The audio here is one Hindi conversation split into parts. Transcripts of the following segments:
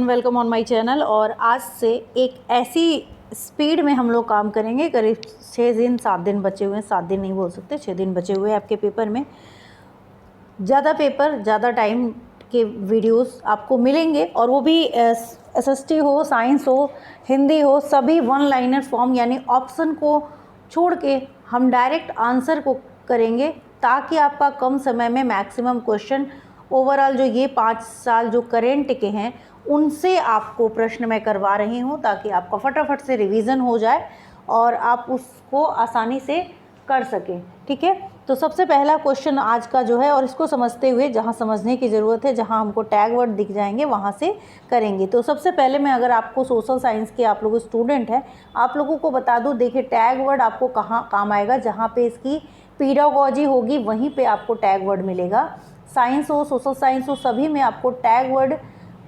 Welcome on my channel. और आज से एक ऐसी स्पीड में हम लोग काम करेंगे। करीब 6 दिन 7 दिन बचे हुए हैं, 7 दिन नहीं बोल सकते, 6 दिन बचे हुए हैं आपके पेपर में। ज़्यादा पेपर, ज़्यादा टाइम के वीडियोस आपको मिलेंगे और वो भी एसएसटी हो, साइंस हो, हिंदी हो, सभी वन लाइनर फॉर्म यानी ऑप्शन को छोड़ के हम डायरेक्ट आंसर को करेंगे, ताकि आपका कम समय में मैक्सिमम क्वेश्चन ओवरऑल जो ये 5 साल जो करेंट के हैं उनसे आपको प्रश्न मैं करवा रही हूँ, ताकि आपका फटाफट से रिवीजन हो जाए और आप उसको आसानी से कर सकें। ठीक है, तो सबसे पहला क्वेश्चन आज का जो है, और इसको समझते हुए जहाँ समझने की ज़रूरत है, जहाँ हमको टैग वर्ड दिख जाएंगे वहाँ से करेंगे। तो सबसे पहले मैं, अगर आपको सोशल साइंस के आप लोग स्टूडेंट हैं, आप लोगों को बता दूँ, देखिए टैग वर्ड आपको कहाँ काम आएगा, जहाँ पे इसकी पीडागोजी होगी वहीं पे आपको टैग वर्ड मिलेगा। साइंस हो, सोशल साइंस हो, सभी में आपको टैग वर्ड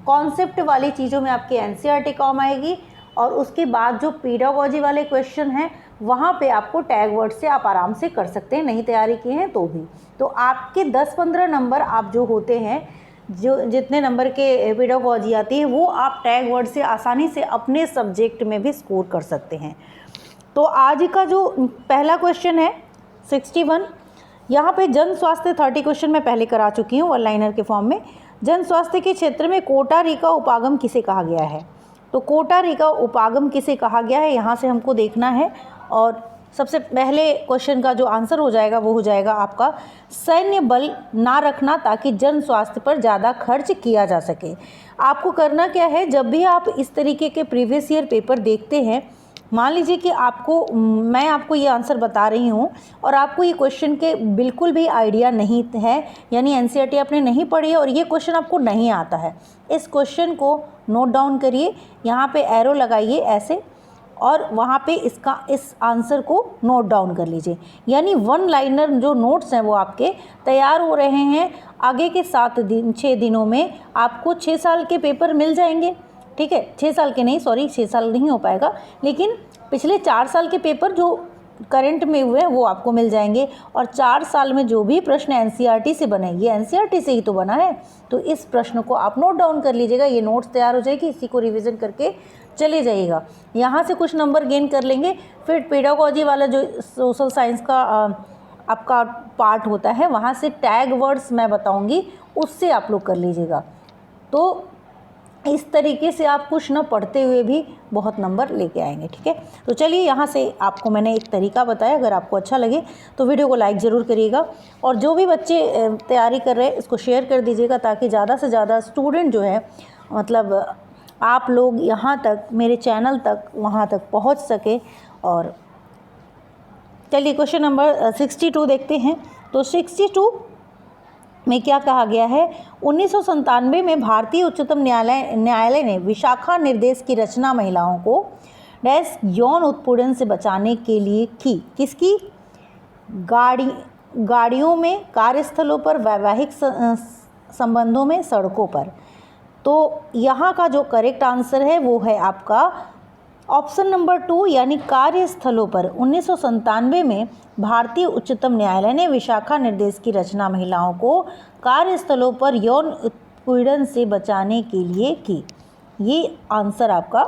कॉन्सेप्ट वाली चीज़ों में आपकी एनसीईआरटी काम आएगी। और उसके बाद जो पीडागोजी वाले क्वेश्चन हैं वहाँ पे आपको टैग वर्ड से आप आराम से कर सकते हैं, नहीं तैयारी की हैं तो भी। तो आपके 10-15 नंबर आप जो होते हैं, जो जितने नंबर के पीडागोजी आती है, वो आप टैग वर्ड से आसानी से अपने सब्जेक्ट में भी स्कोर कर सकते हैं। तो आज का जो पहला क्वेश्चन है 61, यहाँ पे जन स्वास्थ्य 30 क्वेश्चन मैं पहले करा चुकी हूँ वन लाइनर के फॉर्म में। जन स्वास्थ्य के क्षेत्र में कोटा रिका उपागम किसे कहा गया है? तो कोटा रिका उपागम किसे कहा गया है, यहाँ से हमको देखना है। और सबसे पहले क्वेश्चन का जो आंसर हो जाएगा वो हो जाएगा आपका सैन्य बल ना रखना, ताकि जन स्वास्थ्य पर ज़्यादा खर्च किया जा सके। आपको करना क्या है, जब भी आप इस तरीके के प्रीवियस ईयर पेपर देखते हैं, मान लीजिए कि मैं आपको ये आंसर बता रही हूँ और आपको ये क्वेश्चन के बिल्कुल भी आइडिया नहीं है, यानी एनसीईआरटी आपने नहीं पढ़ी है और ये क्वेश्चन आपको नहीं आता है, इस क्वेश्चन को नोट डाउन करिए, यहाँ पे एरो लगाइए ऐसे, और वहाँ पे इस आंसर को नोट डाउन कर लीजिए। यानी वन लाइनर जो नोट्स हैं वो आपके तैयार हो रहे हैं। आगे के 6 दिनों में आपको 6 साल के पेपर मिल जाएंगे। ठीक है, 6 साल के नहीं, सॉरी 6 साल नहीं हो पाएगा, लेकिन पिछले 4 साल के पेपर जो करंट में हुए हैं वो आपको मिल जाएंगे। और 4 साल में जो भी प्रश्न एनसीईआरटी से बने, ये एनसीईआरटी से ही तो बना है, तो इस प्रश्न को आप नोट डाउन कर लीजिएगा। ये नोट्स तैयार हो जाएगी, इसी को रिवीजन करके चले जाइएगा। यहाँ से कुछ नंबर गेन कर लेंगे, फिर पेडागोजी वाला जो सोशल साइंस का आपका पार्ट होता है, वहाँ से टैग वर्ड्स मैं बताऊँगी, उससे आप लोग कर लीजिएगा। तो इस तरीके से आप कुछ न पढ़ते हुए भी बहुत नंबर लेके आएंगे। ठीक है, तो चलिए, यहाँ से आपको मैंने एक तरीका बताया, अगर आपको अच्छा लगे तो वीडियो को लाइक ज़रूर करिएगा। और जो भी बच्चे तैयारी कर रहे हैं इसको शेयर कर दीजिएगा, ताकि ज़्यादा से ज़्यादा स्टूडेंट जो है, मतलब आप लोग यहाँ तक, मेरे चैनल तक, वहाँ तक पहुँच सके। और चलिए क्वेश्चन नंबर 62 देखते हैं। तो 62 में क्या कहा गया है, 1997 में भारतीय उच्चतम न्यायालय ने विशाखा निर्देश की रचना महिलाओं को डैश यौन उत्पीड़न से बचाने के लिए की। किसकी? गाड़ियों में, कार्यस्थलों पर, वैवाहिक संबंधों में, सड़कों पर। तो यहाँ का जो करेक्ट आंसर है वो है आपका ऑप्शन नंबर 2, यानी कार्यस्थलों पर। 1997 में भारतीय उच्चतम न्यायालय ने विशाखा निर्देश की रचना महिलाओं को कार्यस्थलों पर यौन उत्पीड़न से बचाने के लिए की। ये आंसर आपका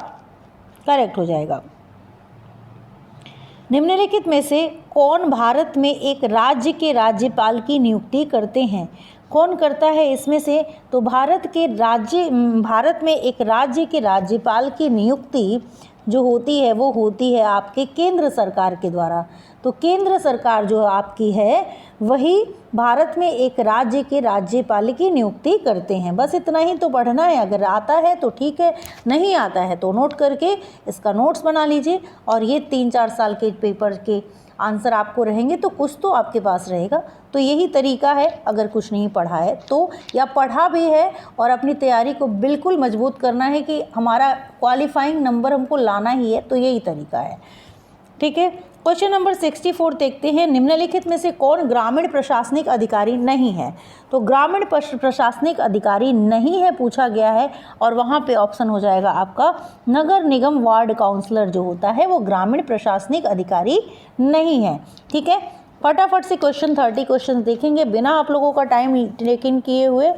करेक्ट हो जाएगा। निम्नलिखित में से कौन भारत में एक राज्य के राज्यपाल की नियुक्ति करते हैं? कौन करता है इसमें से? तो भारत में एक राज्य के राज्यपाल की नियुक्ति जो होती है वो होती है आपके केंद्र सरकार के द्वारा। तो केंद्र सरकार जो आपकी है वही भारत में एक राज्य के राज्यपाल की नियुक्ति करते हैं। बस इतना ही तो पढ़ना है, अगर आता है तो ठीक है, नहीं आता है तो नोट करके इसका नोट्स बना लीजिए। और ये 3-4 साल के पेपर के आंसर आपको रहेंगे तो कुछ तो आपके पास रहेगा। तो यही तरीका है, अगर कुछ नहीं पढ़ा है तो, या पढ़ा भी है और अपनी तैयारी को बिल्कुल मजबूत करना है कि हमारा क्वालिफाइंग नंबर हमको लाना ही है, तो यही तरीका है। ठीक है, क्वेश्चन नंबर 64 देखते हैं। निम्नलिखित में से कौन ग्रामीण प्रशासनिक अधिकारी नहीं है? तो ग्रामीण प्रशासनिक अधिकारी नहीं है पूछा गया है, और वहाँ पे ऑप्शन हो जाएगा आपका नगर निगम वार्ड काउंसलर जो होता है वो ग्रामीण प्रशासनिक अधिकारी नहीं है। ठीक है, फटाफट से क्वेश्चन 30 क्वेश्चन देखेंगे बिना आप लोगों का टाइम टेकन किए हुए।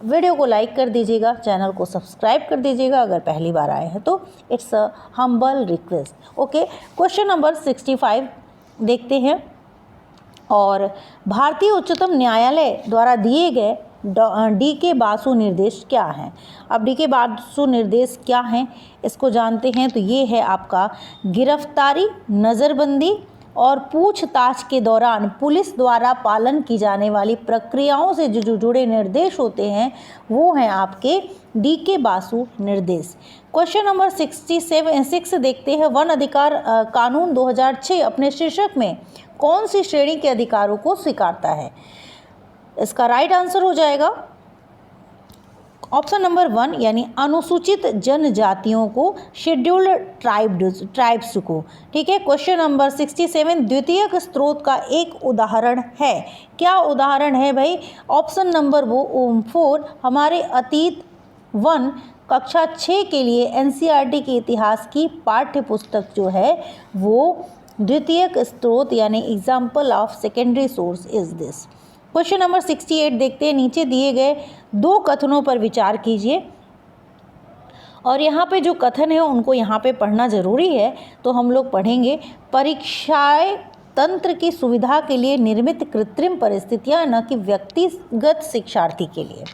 वीडियो को लाइक कर दीजिएगा, चैनल को सब्सक्राइब कर दीजिएगा अगर पहली बार आए हैं तो। It's a humble request. Okay, question number 65 देखते हैं। और भारतीय उच्चतम न्यायालय द्वारा दिए गए डी.के. बासु निर्देश क्या हैं? अब डी.के. बासु निर्देश क्या हैं इसको जानते हैं। तो ये है आपका गिरफ्तारी, नज़रबंदी और पूछताछ के दौरान पुलिस द्वारा पालन की जाने वाली प्रक्रियाओं से जो जुड़े निर्देश होते हैं वो हैं आपके डी.के. बासु निर्देश। क्वेश्चन नंबर 66 देखते हैं। वन अधिकार कानून 2006 अपने शीर्षक में कौन सी श्रेणी के अधिकारों को स्वीकारता है? इसका राइट आंसर हो जाएगा ऑप्शन नंबर 1 यानी अनुसूचित जनजातियों को, शेड्यूल्ड ट्राइब्स को। ठीक है। क्वेश्चन नंबर 67 द्वितीयक स्रोत का एक उदाहरण है। क्या उदाहरण है भाई? ऑप्शन नंबर 4 हमारे अतीत 1 कक्षा 6 के लिए एनसीईआरटी के इतिहास की पाठ्य पुस्तक जो है वो द्वितीयक स्रोत यानी example of secondary source is this. Question number 68 देखते हैं। नीचे दिए गए 2 कथनों पर विचार कीजिए और यहाँ पे जो कथन है उनको यहाँ पे पढ़ना ज़रूरी है, तो हम लोग पढ़ेंगे। परीक्षाएं तंत्र की सुविधा के लिए निर्मित कृत्रिम परिस्थितियाँ, न कि व्यक्तिगत शिक्षार्थी के लिए।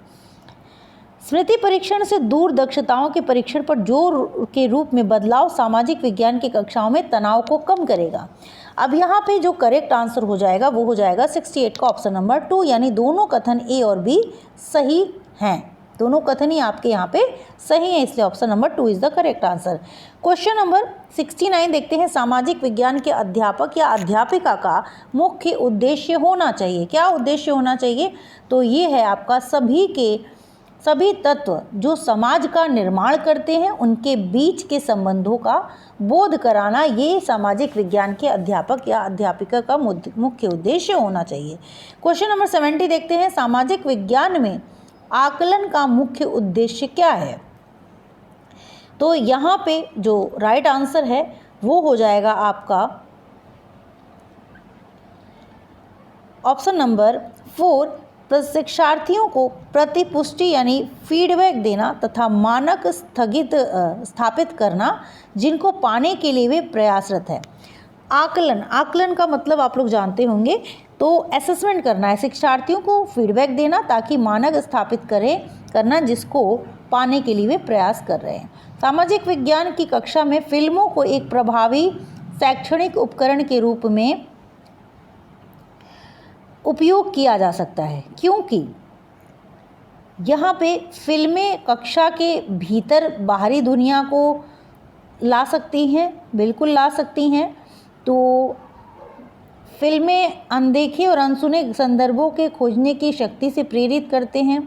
स्मृति परीक्षण से दूर दक्षताओं के परीक्षण पर जोर के रूप में बदलाव सामाजिक विज्ञान की कक्षाओं में तनाव को कम करेगा। अब यहाँ पे जो करेक्ट आंसर हो जाएगा वो हो जाएगा 68 का ऑप्शन नंबर 2, यानी दोनों कथन ए और बी सही हैं। दोनों कथन ही आपके यहाँ पे सही हैं, इसलिए option number 2 is the correct answer. Question number 69 देखते हैं। सामाजिक विज्ञान के अध्यापक या अध्यापिका का मुख्य उद्देश्य होना चाहिए। क्या उद्देश्य होना चाहिए? तो ये है आपका सभी तत्व जो समाज का निर्माण करते हैं उनके बीच के संबंधों का बोध कराना, ये सामाजिक विज्ञान के अध्यापक या अध्यापिका का मुख्य उद्देश्य होना चाहिए। क्वेश्चन नंबर 70 देखते हैं। सामाजिक विज्ञान में आकलन का मुख्य उद्देश्य क्या है? तो यहाँ पे जो राइट आंसर है वो हो जाएगा आपका ऑप्शन नंबर 4, शिक्षार्थियों को प्रतिपुष्टि यानी फीडबैक देना तथा मानक स्थापित करना जिनको पाने के लिए वे प्रयासरत है। आकलन का मतलब आप लोग जानते होंगे, तो असेसमेंट करना है, शिक्षार्थियों को फीडबैक देना ताकि मानक स्थापित करना जिसको पाने के लिए वे प्रयास कर रहे हैं। सामाजिक विज्ञान की कक्षा में फिल्मों को एक प्रभावी शैक्षणिक उपकरण के रूप में उपयोग किया जा सकता है, क्योंकि यहाँ पे फिल्में कक्षा के भीतर बाहरी दुनिया को ला सकती हैं, बिल्कुल ला सकती हैं। तो फिल्में अनदेखे और अनसुने संदर्भों के खोजने की शक्ति से प्रेरित करते हैं।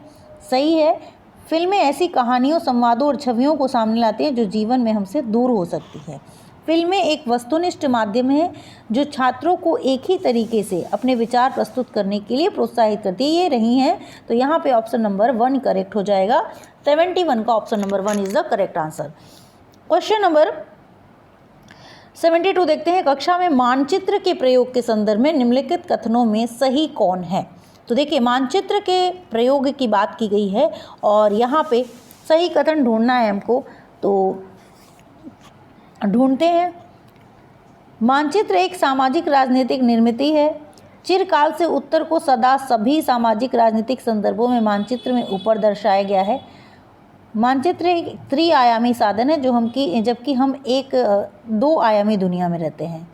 सही है। फिल्में ऐसी कहानियों, संवादों और छवियों को सामने लाती हैं जो जीवन में हमसे दूर हो सकती है। फिल्में एक वस्तुनिष्ठ माध्यम है जो छात्रों को एक ही तरीके से अपने विचार प्रस्तुत करने के लिए प्रोत्साहित करती है। ये रही हैं, तो यहाँ पे ऑप्शन नंबर 1 करेक्ट हो जाएगा। 71 का option number 1 is the correct answer. Question number 72 देखते हैं। कक्षा में मानचित्र के प्रयोग के संदर्भ में निम्नलिखित कथनों में सही कौन है? तो देखिए, मानचित्र के प्रयोग की बात की गई है और यहाँ पे सही कथन ढूंढना है हमको, तो ढूंढते हैं। मानचित्र एक सामाजिक राजनीतिक निर्मित है। चिरकाल से उत्तर को सदा सभी सामाजिक राजनीतिक संदर्भों में मानचित्र में ऊपर दर्शाया गया है। मानचित्र एक त्रिआयामी साधन है जबकि हम एक 2 आयामी दुनिया में रहते हैं।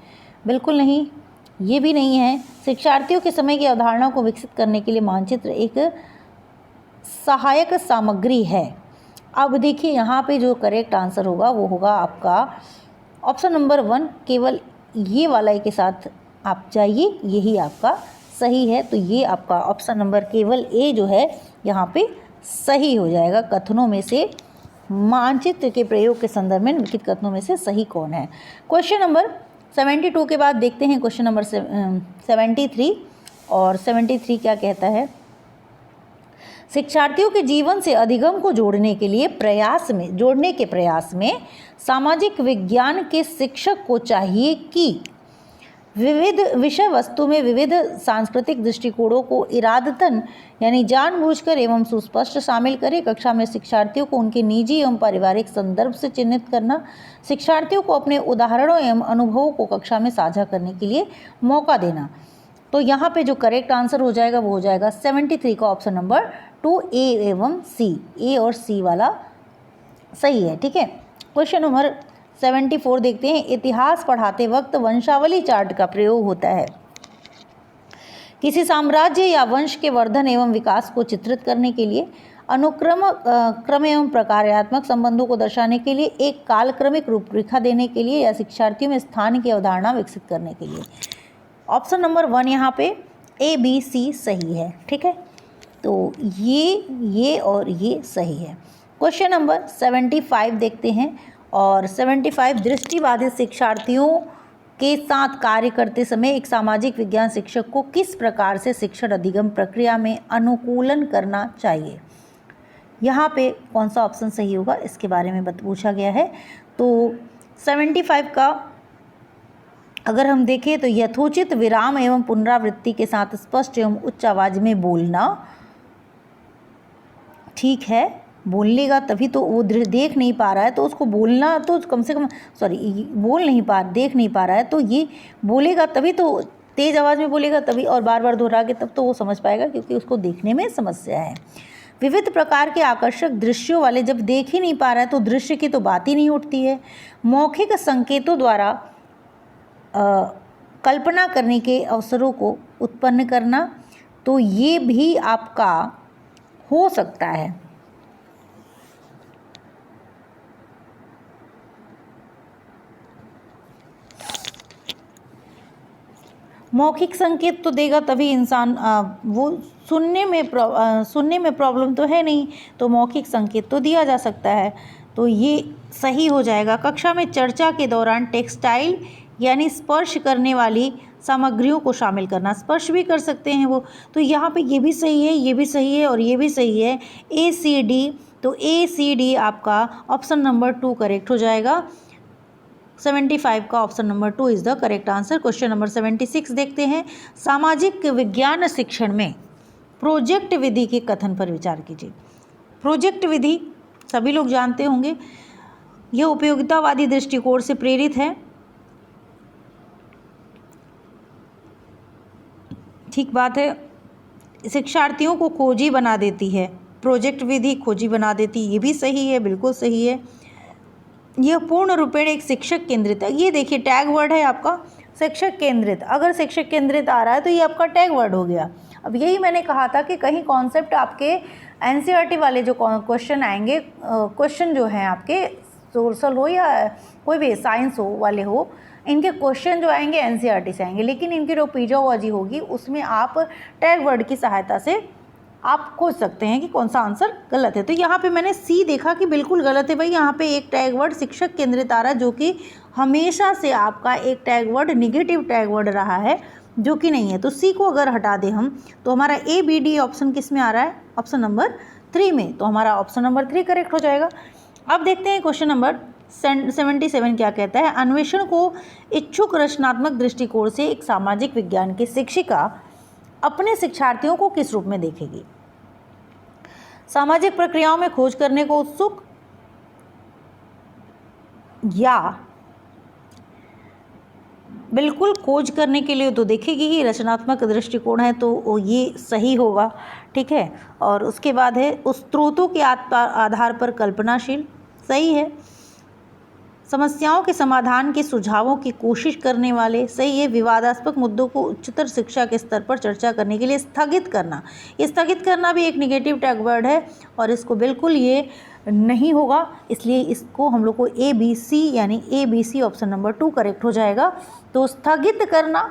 बिल्कुल नहीं, ये भी नहीं है। शिक्षार्थियों के समय की अवधारणा को विकसित करने के लिए मानचित्र एक सहायक सामग्री है। अब देखिए, यहाँ पे जो करेक्ट आंसर होगा वो होगा आपका ऑप्शन नंबर 1, केवल ये वाला के साथ आप जाइए, यही आपका सही है। तो ये आपका ऑप्शन नंबर केवल ए जो है यहाँ पे सही हो जाएगा। कथनों में से मानचित्र के प्रयोग के संदर्भ में निम्नलिखित कथनों में से सही कौन है? क्वेश्चन नंबर 72 के बाद देखते हैं क्वेश्चन नंबर 73, और 73 क्या कहता है? शिक्षार्थियों के जीवन से अधिगम को जोड़ने के प्रयास में सामाजिक विज्ञान के शिक्षक को चाहिए कि विविध विषय वस्तु में विविध सांस्कृतिक दृष्टिकोणों को इरादतन यानी जानबूझकर एवं सुस्पष्ट शामिल करें। कक्षा में शिक्षार्थियों को उनके निजी एवं पारिवारिक संदर्भ से चिन्हित करना। शिक्षार्थियों को अपने उदाहरणों एवं अनुभवों को कक्षा में साझा करने के लिए मौका देना। तो यहाँ पे जो करेक्ट आंसर हो जाएगा वो हो जाएगा 73 का ऑप्शन नंबर 2 ए एवं सी। ए और सी वाला सही है। ठीक है, क्वेश्चन नंबर 74 देखते हैं। इतिहास पढ़ाते वक्त वंशावली चार्ट का प्रयोग होता है किसी साम्राज्य या वंश के वर्धन एवं विकास को चित्रित करने के लिए, क्रम एवं प्रकार्यात्मक संबंधों को दर्शाने के लिए, एक कालक्रमिक रूपरेखा देने के लिए, या शिक्षार्थियों में स्थान की अवधारणा विकसित करने के लिए। ऑप्शन नंबर 1 यहाँ पे ए बी सी सही है। ठीक है, तो ये और ये सही है। क्वेश्चन नंबर 75 देखते हैं। और 75 दृष्टिबाधित शिक्षार्थियों के साथ कार्य करते समय एक सामाजिक विज्ञान शिक्षक को किस प्रकार से शिक्षण अधिगम प्रक्रिया में अनुकूलन करना चाहिए। यहाँ पे कौन सा ऑप्शन सही होगा इसके बारे में पूछा गया है। तो 75 का अगर हम देखें तो यथोचित विराम एवं पुनरावृत्ति के साथ स्पष्ट एवं उच्च आवाज़ में बोलना। ठीक है, बोलेगा तभी तो वो देख नहीं पा रहा है तो उसको बोलना तो कम से कम देख नहीं पा रहा है तो ये बोलेगा तभी तो, तेज़ आवाज़ में बोलेगा तभी और बार बार दोहरा के तब तो वो समझ पाएगा, क्योंकि उसको देखने में समस्या है। विविध प्रकार के आकर्षक दृश्यों वाले, जब देख ही नहीं पा रहा है तो दृश्य की तो बात ही नहीं उठती है। मौखिक संकेतों द्वारा कल्पना करने के अवसरों को उत्पन्न करना, तो ये भी आपका हो सकता है। मौखिक संकेत तो देगा तभी इंसान वो सुनने में प्रॉब्लम तो है नहीं, तो मौखिक संकेत तो दिया जा सकता है, तो ये सही हो जाएगा। कक्षा में चर्चा के दौरान टेक्सटाइल यानी स्पर्श करने वाली सामग्रियों को शामिल करना, स्पर्श भी कर सकते हैं वो, तो यहाँ पे ये भी सही है, ये भी सही है और ये भी सही है। ए सी डी, तो ए सी डी आपका ऑप्शन नंबर 2 करेक्ट हो जाएगा। 75 का option number 2 is the correct answer. Question number 76 देखते हैं। सामाजिक विज्ञान शिक्षण में प्रोजेक्ट विधि के कथन पर विचार कीजिए। प्रोजेक्ट विधि सभी लोग जानते होंगे, यह उपयोगितावादी दृष्टिकोण से प्रेरित है। ठीक बात है, शिक्षार्थियों को खोजी बना देती है, प्रोजेक्ट विधि खोजी बना देती, ये भी सही है, बिल्कुल सही है। यह पूर्ण रूपेण एक शिक्षक केंद्रित है। ये देखिए टैग वर्ड है आपका शिक्षक केंद्रित, अगर शिक्षक केंद्रित आ रहा है तो ये आपका टैग वर्ड हो गया। अब यही मैंने कहा था कि कहीं कॉन्सेप्ट आपके एनसीईआरटी वाले जो क्वेश्चन आएंगे, क्वेश्चन जो हैं आपके सोशल हो या कोई भी साइंस हो वाले हो, इनके क्वेश्चन जो आएंगे एनसीईआरटी से आएंगे, लेकिन इनकी जो पीजोलॉजी होगी उसमें आप टैग वर्ड की सहायता से आप खोज सकते हैं कि कौन सा आंसर गलत है। तो यहाँ पे मैंने सी देखा कि बिल्कुल गलत है भाई, यहाँ पे एक टैग वर्ड शिक्षक केंद्रित आ रहा है, जो कि हमेशा से आपका एक tag word negative tag word रहा है, जो कि नहीं है। तो सी को अगर हटा दें हम तो हमारा ए बी डी ऑप्शन किस में आ रहा है, ऑप्शन नंबर 3 में, तो हमारा ऑप्शन नंबर 3 करेक्ट हो जाएगा। अब देखते हैं क्वेश्चन नंबर 77 क्या कहता है। अन्वेषण को इच्छुक रचनात्मक दृष्टिकोण से एक सामाजिक विज्ञान की शिक्षिका अपने शिक्षार्थियों को किस रूप में देखेगी। सामाजिक प्रक्रियाओं में खोज करने को उत्सुक, या बिल्कुल खोज करने के लिए तो देखेगी ही, रचनात्मक दृष्टिकोण है तो ये सही होगा। ठीक है, और उसके बाद है उस स्रोतों के आधार पर कल्पनाशील, सही है। समस्याओं के समाधान के सुझावों की कोशिश करने वाले, सही है। विवादास्पद मुद्दों को उच्चतर शिक्षा के स्तर पर चर्चा करने के लिए स्थगित करना, ये स्थगित करना भी एक निगेटिव टैग वर्ड है और इसको बिल्कुल ये नहीं होगा, इसलिए इसको हम लोग को ए बी सी यानी A B C option number 2 correct हो जाएगा। तो स्थगित करना,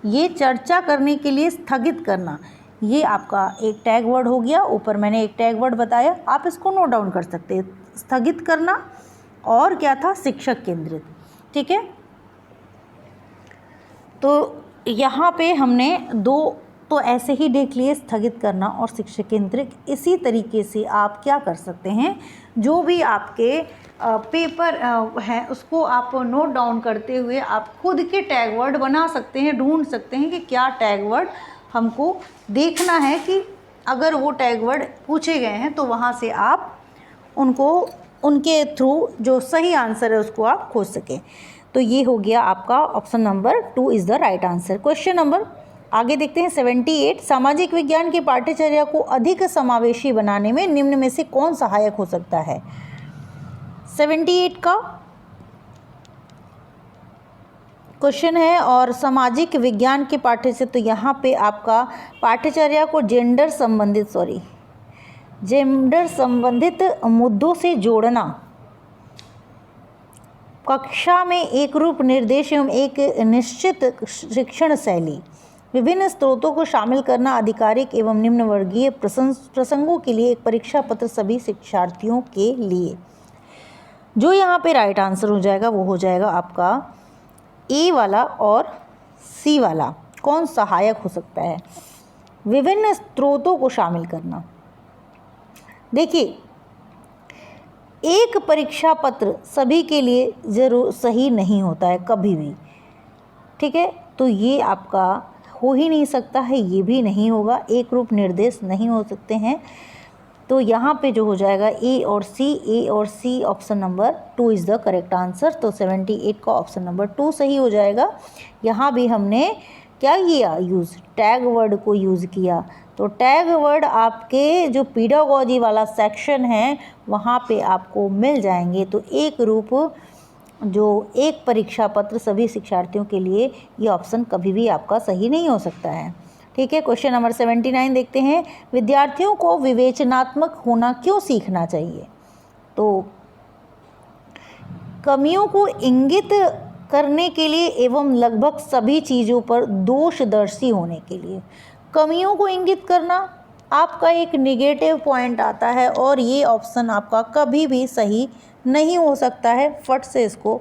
ये चर्चा करने के लिए स्थगित करना, ये आपका एक टैग वर्ड हो गया। ऊपर मैंने एक टैग वर्ड बताया, आप इसको नोट डाउन कर सकते हैं। स्थगित करना और क्या था, शिक्षक केंद्रित। ठीक है, तो यहाँ पे हमने 2 तो ऐसे ही देख लिए स्थगित करना और शिक्षक केंद्रित। इसी तरीके से आप क्या कर सकते हैं, जो भी आपके पेपर है उसको आप नोट डाउन करते हुए आप खुद के टैग वर्ड बना सकते हैं, ढूंढ सकते हैं कि क्या टैग वर्ड हमको देखना है, कि अगर वो टैग वर्ड पूछे गए हैं तो वहाँ से आप उनको उनके थ्रू जो सही आंसर है उसको आप खोज सकें। तो ये हो गया आपका option number 2 is the right answer. Question number आगे देखते हैं 78। सामाजिक विज्ञान की पाठ्यचर्या को अधिक समावेशी बनाने में निम्न में से कौन सहायक हो सकता है। 78 का क्वेश्चन है और सामाजिक विज्ञान के पाठ्यचर्या, तो यहाँ पे आपका पाठ्यचर्या को जेंडर संबंधित मुद्दों से जोड़ना, कक्षा में एक रूप निर्देश एवं एक निश्चित शिक्षण शैली, विभिन्न स्रोतों को शामिल करना, आधिकारिक एवं निम्न वर्गीय प्रसंगों के लिए एक परीक्षा पत्र सभी शिक्षार्थियों के लिए। जो यहाँ पे राइट आंसर हो जाएगा वो हो जाएगा आपका ए वाला और सी वाला। कौन सहायक हो सकता है, विभिन्न स्रोतों को शामिल करना। देखिए, एक परीक्षा पत्र सभी के लिए ज़रूर सही नहीं होता है कभी भी, ठीक है, तो ये आपका हो ही नहीं सकता है, ये भी नहीं होगा, एक रूप निर्देश नहीं हो सकते हैं। तो यहाँ पे जो हो जाएगा ए और C option number 2 is the correct answer. तो 78 का ऑप्शन नंबर 2 सही हो जाएगा। यहाँ भी हमने क्या किया, यूज़ टैग वर्ड को यूज़ किया। तो टैग वर्ड आपके जो पीडागोजी वाला सेक्शन है वहाँ पे आपको मिल जाएंगे। तो एक रूप जो एक परीक्षा पत्र सभी शिक्षार्थियों के लिए, ये ऑप्शन कभी भी आपका सही नहीं हो सकता है, ठीक है। क्वेश्चन नंबर 79 देखते हैं। विद्यार्थियों को विवेचनात्मक होना क्यों सीखना चाहिए। तो कमियों को इंगित करने के लिए एवं लगभग सभी चीज़ों पर दोषदर्शी होने के लिए। कमियों को इंगित करना आपका एक निगेटिव पॉइंट आता है और ये ऑप्शन आपका कभी भी सही नहीं हो सकता है। फट से इसको,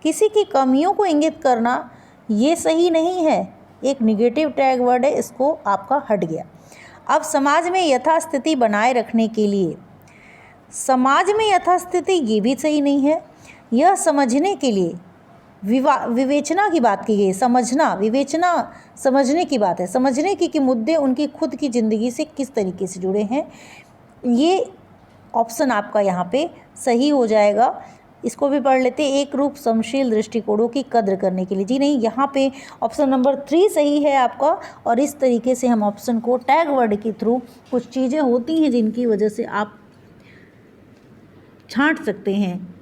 किसी की कमियों को इंगित करना ये सही नहीं है, एक निगेटिव टैग वर्ड है, इसको आपका हट गया। अब समाज में यथास्थिति बनाए रखने के लिए, समाज में यथास्थिति ये भी सही नहीं है। यह समझने के लिए विवेचना की बात की गई, समझना, विवेचना समझने की बात है, समझने की कि मुद्दे उनकी खुद की ज़िंदगी से किस तरीके से जुड़े हैं। ये ऑप्शन आपका यहाँ पे सही हो जाएगा। इसको भी पढ़ लेते हैं। एक रूप समशील दृष्टिकोणों की कद्र करने के लिए, जी नहीं, यहाँ पे ऑप्शन नंबर 3 सही है आपका। और इस तरीके से हम ऑप्शन को टैग वर्ड के थ्रू, कुछ चीज़ें होती हैं जिनकी वजह से आप छांट सकते हैं,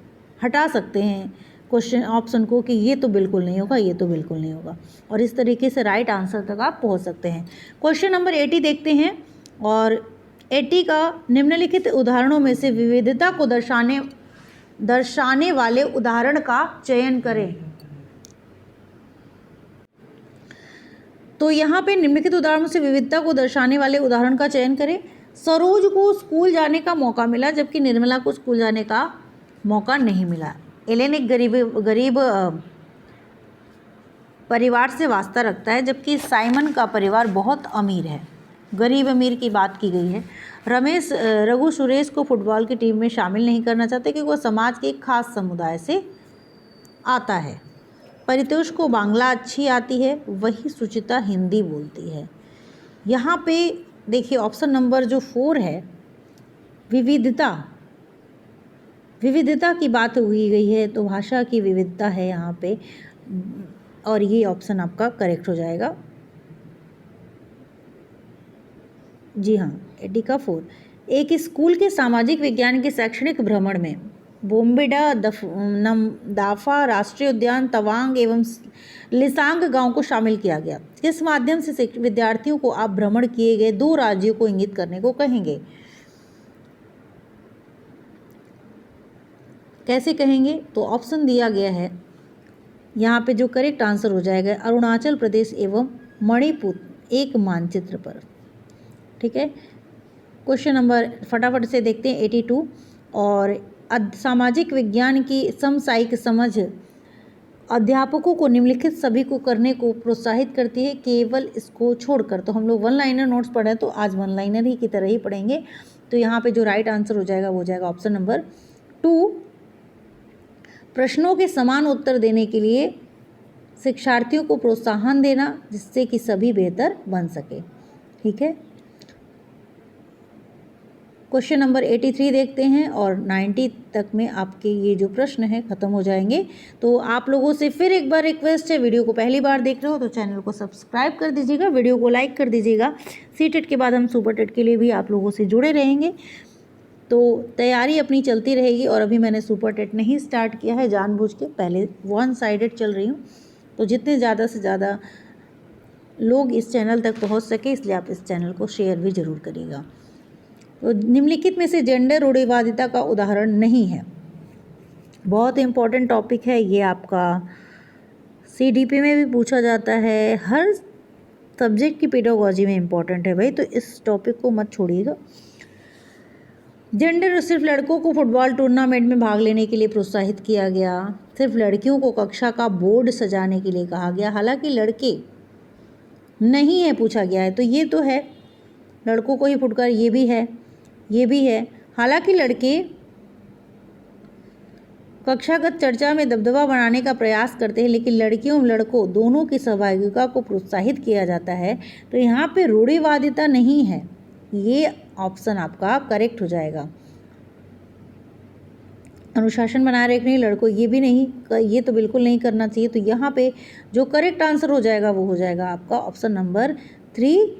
हटा सकते हैं क्वेश्चन ऑप्शन को कि ये तो बिल्कुल नहीं होगा, ये तो बिल्कुल नहीं होगा, और इस तरीके से राइट आंसर तक आप पहुंच सकते हैं। क्वेश्चन नंबर 80 देखते हैं और 80 का निम्नलिखित उदाहरणों में से विविधता को दर्शाने वाले उदाहरण का चयन करें। तो यहाँ पे निम्नलिखित उदाहरणों से विविधता को दर्शाने वाले उदाहरण का चयन करें। सरोज को स्कूल जाने का मौका मिला जबकि निर्मला को स्कूल जाने का मौका नहीं मिला। एलेन एक गरीब परिवार से वास्ता रखता है जबकि साइमन का परिवार बहुत अमीर है। गरीब अमीर की बात की गई है। रमेश रघु सुरेश को फुटबॉल की टीम में शामिल नहीं करना चाहते क्योंकि वो समाज के एक खास समुदाय से आता है। परितोष को बांग्ला अच्छी आती है, वही सुचिता हिंदी बोलती है। यहाँ पे देखिए ऑप्शन नंबर जो 4 है, विविधता की बात हुई गई है, तो भाषा की विविधता है यहाँ पे, और ये ऑप्शन आपका करेक्ट हो जाएगा। जी हाँ, 80 का 4। एक स्कूल के सामाजिक विज्ञान के शैक्षणिक भ्रमण में बोम्बेडा, दाफा, राष्ट्रीय उद्यान, तवांग एवं लिसांग गांव को शामिल किया गया। किस माध्यम से विद्यार्थियों को आप भ्रमण किए गए 2 राज्यों को इंगित करने को कहेंगे। कैसे कहेंगे, तो ऑप्शन दिया गया है यहाँ पे, जो करेक्ट आंसर हो जाएगा अरुणाचल प्रदेश एवं मणिपुर एक मानचित्र पर, ठीक है। क्वेश्चन नंबर फटाफट से देखते हैं 82। और सामाजिक विज्ञान की समसामयिक समझ अध्यापकों को निम्नलिखित सभी को करने को प्रोत्साहित करती है केवल इसको छोड़कर। तो हम लोग वन लाइनर नोट्स पढ़े तो आज वन लाइनर ही की तरह ही पढ़ेंगे। तो यहाँ पे जो राइट आंसर हो जाएगा वो हो जाएगा ऑप्शन नंबर 2। प्रश्नों के समान उत्तर देने के लिए शिक्षार्थियों को प्रोत्साहन देना जिससे कि सभी बेहतर बन सके। ठीक है, क्वेश्चन नंबर 83 देखते हैं और 90 तक में आपके ये जो प्रश्न हैं ख़त्म हो जाएंगे। तो आप लोगों से फिर एक बार रिक्वेस्ट है, वीडियो को पहली बार देख रहे हो तो चैनल को सब्सक्राइब कर दीजिएगा, वीडियो को लाइक कर दीजिएगा। सीटेट के बाद हम सुपर टेट के लिए भी आप लोगों से जुड़े रहेंगे, तो तैयारी अपनी चलती रहेगी। और अभी मैंने सुपर टेट नहीं स्टार्ट किया है जानबूझ के, पहले वन साइडेड चल रही हूँ। तो जितने ज़्यादा से ज़्यादा लोग इस चैनल तक पहुँच सके इसलिए आप इस चैनल को शेयर भी ज़रूर करिएगा। तो निम्नलिखित में से जेंडर रूढ़िवादिता का उदाहरण नहीं है। बहुत इंपॉर्टेंट टॉपिक है ये, आपका सीडीपी में भी पूछा जाता है, हर सब्जेक्ट की पेडागोजी में इंपॉर्टेंट है भाई, तो इस टॉपिक को मत छोड़िएगा। जेंडर सिर्फ लड़कों को फुटबॉल टूर्नामेंट में भाग लेने के लिए प्रोत्साहित किया गया, सिर्फ लड़कियों को कक्षा का बोर्ड सजाने के लिए कहा गया, हालांकि लड़के नहीं है पूछा गया है। तो ये तो है लड़कों को ही फुटकर, ये भी है, ये भी है। हालांकि लड़के कक्षागत चर्चा में दबदबा बनाने का प्रयास करते हैं, लेकिन लड़कियों एवं लड़कों दोनों की सहभागिता को प्रोत्साहित किया जाता है। तो यहाँ पे रूढ़िवादिता नहीं है, ये ऑप्शन आपका करेक्ट हो जाएगा। अनुशासन बनाए रखने लड़कों, ये भी नहीं, ये तो बिल्कुल नहीं करना चाहिए। तो यहाँ पे जो करेक्ट आंसर हो जाएगा वो हो जाएगा आपका ऑप्शन नंबर 3,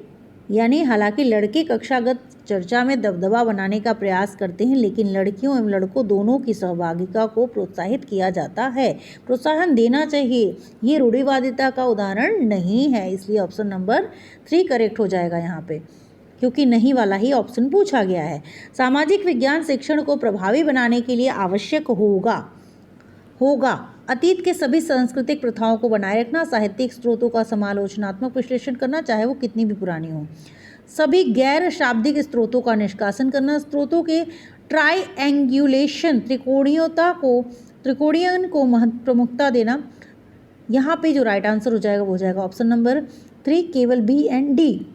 यानी हालांकि लड़के कक्षागत चर्चा में दबदबा बनाने का प्रयास करते हैं, लेकिन लड़कियों एवं लड़कों दोनों की सहभागिता को प्रोत्साहित किया जाता है, प्रोत्साहन देना चाहिए। ये रूढ़िवादिता का उदाहरण नहीं है, इसलिए ऑप्शन नंबर 3 करेक्ट हो जाएगा यहाँ पे, क्योंकि नहीं वाला ही ऑप्शन पूछा गया है। सामाजिक विज्ञान शिक्षण को प्रभावी बनाने के लिए आवश्यक होगा अतीत के सभी सांस्कृतिक प्रथाओं को बनाए रखना, साहित्यिक स्रोतों का समालोचनात्मक विश्लेषण करना, चाहे वो कितनी भी पुरानी हो, सभी गैर शाब्दिक स्रोतों का निष्कासन करना, स्रोतों के ट्राइएंगुलेशन त्रिकोणीयन को प्रमुखता देना। यहाँ पे जो राइट आंसर हो जाएगा वो हो जाएगा ऑप्शन नंबर 3, केवल बी एंड डी।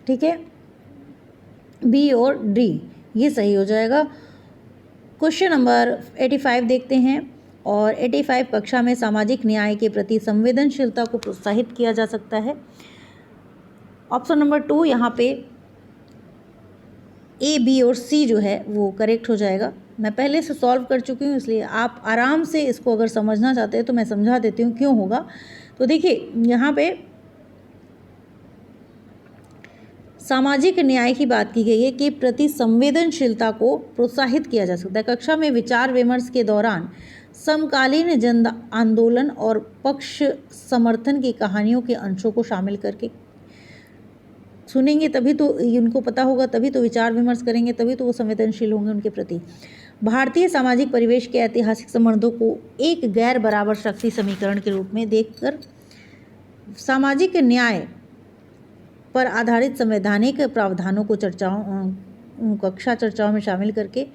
ठीक है, बी और डी ये सही हो जाएगा। क्वेश्चन नंबर 85 देखते हैं और 85 कक्षा में सामाजिक न्याय के प्रति संवेदनशीलता को प्रोत्साहित किया जा सकता है। ऑप्शन नंबर 2 यहाँ पे ए, बी और सी जो है वो करेक्ट हो जाएगा। मैं पहले से सॉल्व कर चुकी हूँ, इसलिए आप आराम से इसको अगर समझना चाहते हैं तो मैं समझा देती हूँ क्यों होगा। तो देखिए यहाँ पे सामाजिक न्याय की बात की गई है कि प्रति संवेदनशीलता को प्रोत्साहित किया जा सकता है। कक्षा में विचार विमर्श के दौरान समकालीन जन आंदोलन और पक्ष समर्थन की कहानियों के अंशों को शामिल करके सुनेंगे, तभी तो उनको पता होगा, तभी तो विचार विमर्श करेंगे, तभी तो वो संवेदनशील होंगे उनके प्रति। भारतीय सामाजिक परिवेश के ऐतिहासिक संबंधों को एक गैर बराबर शक्ति समीकरण के रूप में देखकर सामाजिक न्याय पर आधारित संवैधानिक प्रावधानों को कक्षा चर्चाओं में शामिल करके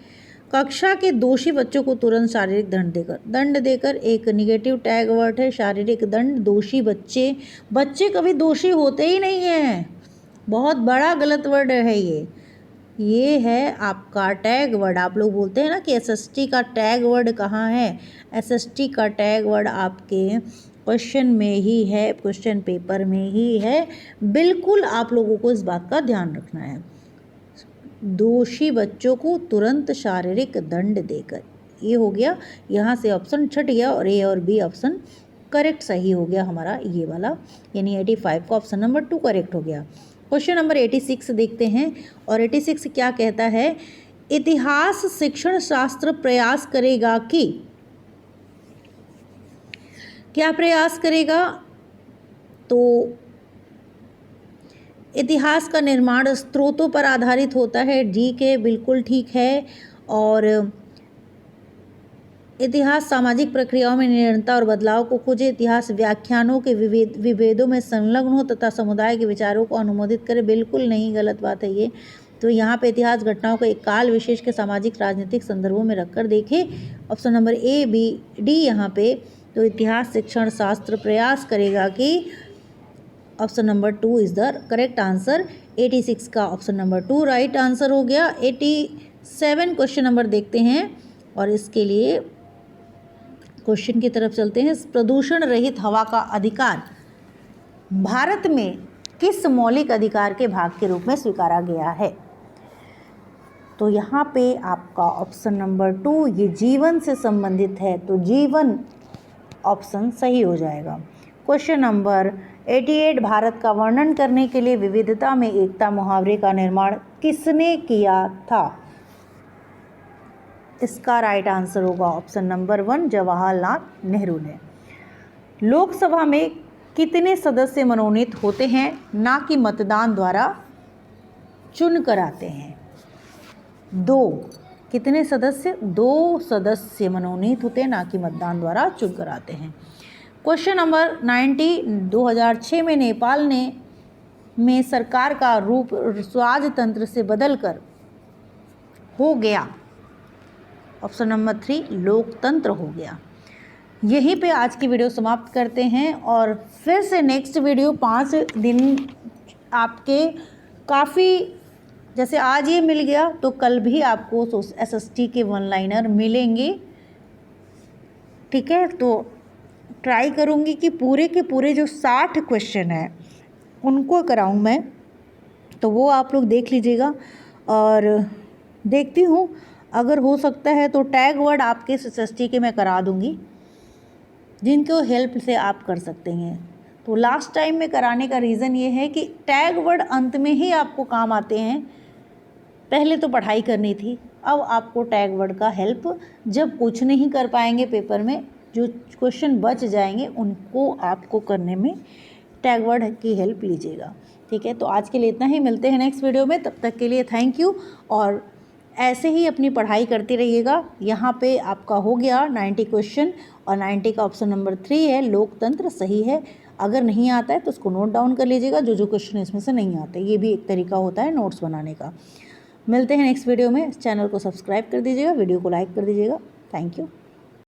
कक्षा के दोषी बच्चों को तुरंत शारीरिक दंड देकर एक निगेटिव टैग वर्ड है शारीरिक दंड। दोषी बच्चे कभी दोषी होते ही नहीं हैं, बहुत बड़ा गलत वर्ड है ये है आपका टैग वर्ड। आप लोग बोलते हैं ना कि एसएसटी का टैग वर्ड कहाँ है, एसएसटी का टैग वर्ड आपके क्वेश्चन में ही है, क्वेश्चन पेपर में ही है। बिल्कुल आप लोगों को इस बात का ध्यान रखना है, दोषी बच्चों को तुरंत शारीरिक दंड देकर, ये हो गया। यहाँ से ऑप्शन छट गया और ए और बी ऑप्शन करेक्ट सही हो गया हमारा ये वाला, यानी 85 का ऑप्शन नंबर 2 करेक्ट हो गया। क्वेश्चन नंबर 86 देखते हैं और 86 क्या कहता है, इतिहास शिक्षण शास्त्र प्रयास करेगा कि, क्या प्रयास करेगा, तो इतिहास का निर्माण स्रोतों पर आधारित होता है, डी के बिल्कुल ठीक है। और इतिहास सामाजिक प्रक्रियाओं में निरंतरता और बदलाव को खोजे, इतिहास व्याख्यानों के विभेदों में संलग्न हो तथा समुदाय के विचारों को अनुमोदित करे, बिल्कुल नहीं, गलत बात है ये। तो यहाँ पे इतिहास घटनाओं को एक काल विशेष के सामाजिक राजनीतिक संदर्भों में रखकर देखे। Option number A, B, D यहाँ पे तो इतिहास शिक्षण शास्त्र प्रयास करेगा कि option number 2 is the correct answer. 86 का ऑप्शन नंबर 2 राइट आंसर हो गया। 87 क्वेश्चन नंबर देखते हैं और इसके लिए क्वेश्चन की तरफ चलते हैं। प्रदूषण रहित हवा का अधिकार भारत में किस मौलिक अधिकार के भाग के रूप में स्वीकारा गया है? तो यहाँ पे आपका ऑप्शन नंबर 2 ये जीवन से संबंधित है, तो जीवन ऑप्शन सही हो जाएगा। क्वेश्चन नंबर 88 भारत का वर्णन करने के लिए विविधता में एकता मुहावरे का निर्माण किसने किया था? इसका राइट आंसर होगा ऑप्शन नंबर 1 जवाहरलाल नेहरू ने। लोकसभा में कितने सदस्य मनोनीत होते हैं, ना कि मतदान द्वारा चुन कर आते हैं? 2 कितने सदस्य? 2 सदस्य मनोनीत होते हैं, ना कि मतदान द्वारा चुन कर आते हैं। क्वेश्चन नंबर 90 2006 में नेपाल में सरकार का रूप राजतंत्र से बदलकर हो गया। ऑप्शन नंबर 3 लोकतंत्र हो गया। यहीं पे आज की वीडियो समाप्त करते हैं और फिर से नेक्स्ट वीडियो 5 दिन आपके काफ़ी, जैसे आज ये मिल गया तो कल भी आपको SST के 1 लाइनर मिलेंगे। ठीक है, तो ट्राई करूँगी कि पूरे के पूरे जो 60 क्वेश्चन हैं उनको कराऊँ मैं, तो वो आप लोग देख लीजिएगा। और देखती हूँ अगर हो सकता है तो टैग वर्ड आपके SST के मैं करा दूँगी, जिनको हेल्प से आप कर सकते हैं। तो लास्ट टाइम में कराने का रीज़न ये है कि टैग वर्ड अंत में ही आपको काम आते हैं। पहले तो पढ़ाई करनी थी, अब आपको टैग वर्ड का हेल्प जब कुछ नहीं कर पाएंगे पेपर में, जो क्वेश्चन बच जाएंगे उनको आपको करने में टैग वर्ड की हेल्प लीजिएगा। ठीक है, तो आज के लिए इतना ही, मिलते हैं नेक्स्ट वीडियो में। तब तक के लिए थैंक यू और ऐसे ही अपनी पढ़ाई करते रहिएगा। यहाँ पे आपका हो गया 90 क्वेश्चन और 90 का ऑप्शन नंबर 3 है लोकतंत्र सही है। अगर नहीं आता है तो उसको नोट डाउन कर लीजिएगा, जो क्वेश्चन इसमें से नहीं आते। ये भी एक तरीका होता है नोट्स बनाने का। मिलते हैं नेक्स्ट वीडियो में। चैनल को सब्सक्राइब कर दीजिएगा, वीडियो को लाइक कर दीजिएगा। Thank you.